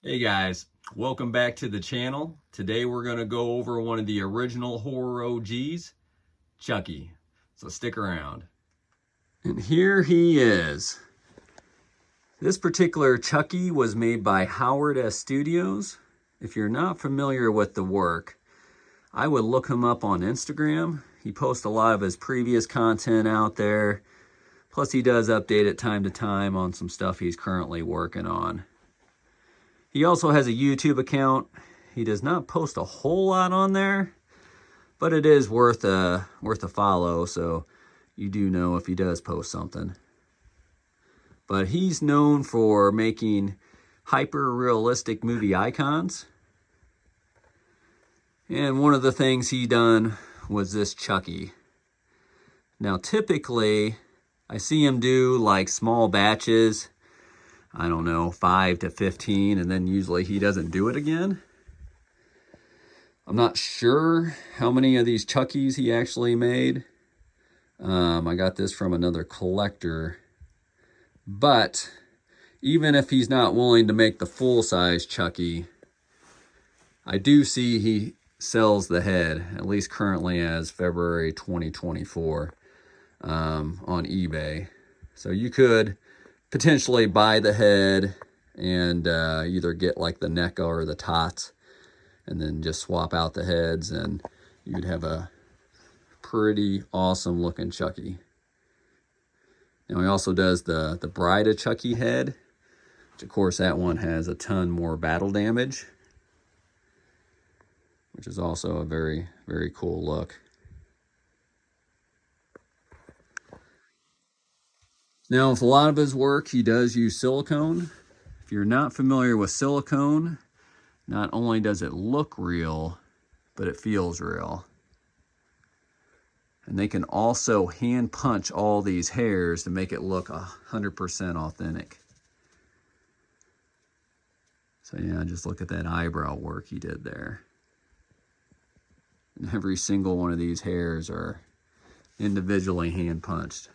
Hey guys, welcome back to the channel. Today we're going to go over one of the original horror OGs, Chucky. So stick around. And here he is. This particular Chucky was made by Howard S. Studios. If you're not familiar with the work, I would look him up on Instagram. He posts a lot of his previous content out there. Plus he does update it time to time on some stuff he's currently working on. He also has a YouTube account. He does not post a whole lot on there, but it is worth a follow, so you do know if he does post something. But he's known for making hyper-realistic movie icons. And one of the things he done was this Chucky. Now typically, I see him do like small batches, I don't know, 5 to 15, and then usually he doesn't do it again. I'm not sure how many of these Chuckies he actually made. I got this from another collector. But even if he's not willing to make the full-size Chucky, I do see he sells the head, at least currently as February 2024, on eBay. So you could potentially buy the head and either get like the NECA or the TOTS and then just swap out the heads and you'd have a pretty awesome looking Chucky. Now he also does the Bride of Chucky head, which of course that one has a ton more battle damage, which is also a very, very cool look. Now with a lot of his work, he does use silicone. If you're not familiar with silicone, not only does it look real, but it feels real. And they can also hand punch all these hairs to make it look 100% authentic. So yeah, just look at that eyebrow work he did there. And every single one of these hairs are individually hand punched.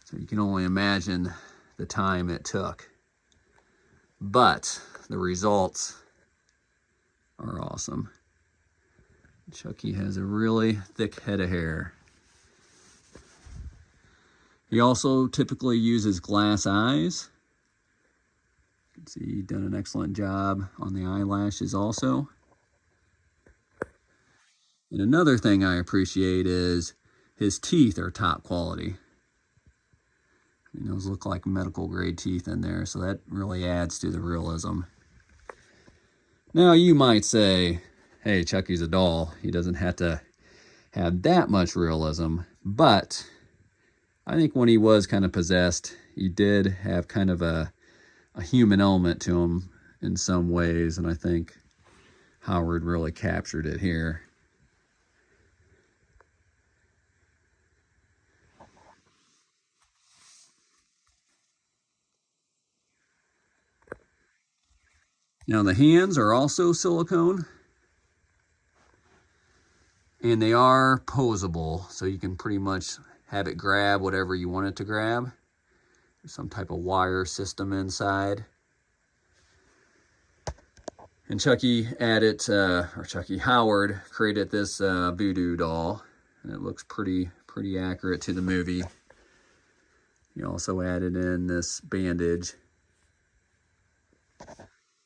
So you can only imagine the time it took. But the results are awesome. Chucky has a really thick head of hair. He also typically uses glass eyes. You can see he's done an excellent job on the eyelashes also. And another thing I appreciate is his teeth are top quality. Those look like medical grade teeth in there, so that really adds to the realism. Now you might say, hey, Chucky's a doll. He doesn't have to have that much realism, but I think when he was kind of possessed, he did have kind of a human element to him in some ways, and I think Howard really captured it here. Now the hands are also silicone, and they are posable, so you can pretty much have it grab whatever you want it to grab. There's some type of wire system inside. And Howard created this voodoo doll, and it looks pretty accurate to the movie. He also added in this bandage.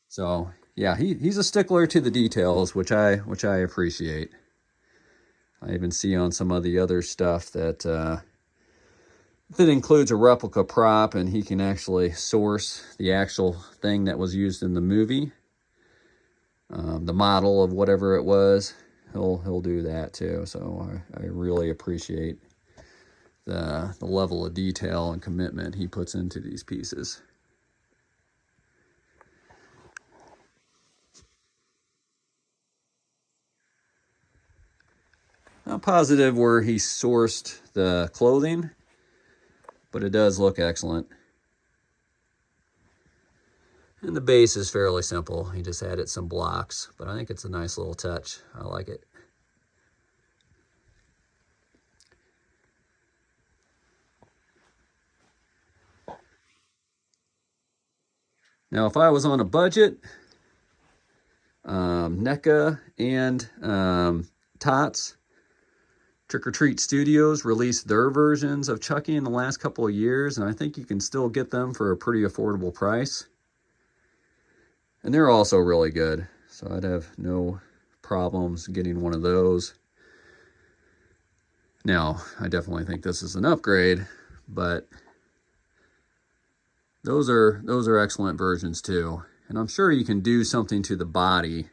So yeah, he's a stickler to the details, which I appreciate. I even see on some of the other stuff that if it includes a replica prop and he can actually source the actual thing that was used in the movie, the model of whatever it was, he'll do that too. So I really appreciate the level of detail and commitment he puts into these pieces. Not positive where he sourced the clothing, but it does look excellent. And the base is fairly simple. He just added some blocks, but I think it's a nice little touch. I like it. Now, if I was on a budget, NECA and TOTS. Trick or Treat Studios released their versions of Chucky in the last couple of years, and I think you can still get them for a pretty affordable price. And they're also really good, so I'd have no problems getting one of those. Now, I definitely think this is an upgrade, but those are excellent versions too. And I'm sure you can do something to the body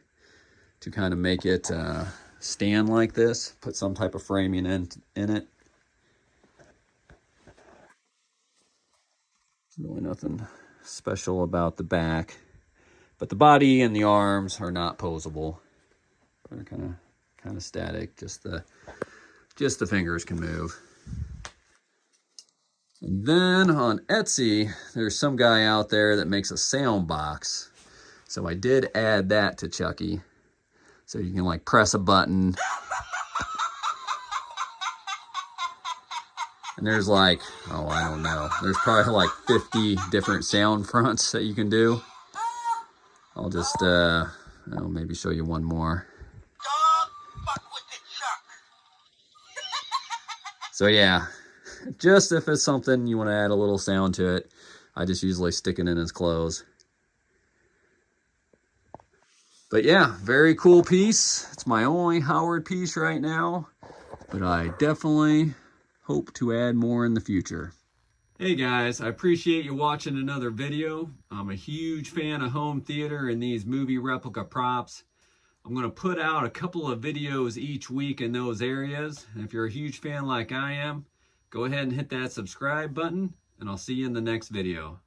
to kind of make it stand like this. Put some type of framing in it. Really nothing special about the back, but the body and the arms are not posable. They're kind of static. Just the fingers can move. And then on Etsy, there's some guy out there that makes a sound box. So I did add that to Chucky. So you can like press a button. And there's like, oh, I don't know. There's probably like 50 different sound fronts that you can do. I'll just, I'll maybe show you one more. So yeah, just if it's something you want to add a little sound to it, I just usually stick it in his clothes. But yeah, very cool piece. It's my only Howard piece right now, but I definitely hope to add more in the future. Hey guys, I appreciate you watching another video. I'm a huge fan of home theater and these movie replica props. I'm going to put out a couple of videos each week in those areas. And if you're a huge fan like I am, go ahead and hit that subscribe button, and I'll see you in the next video.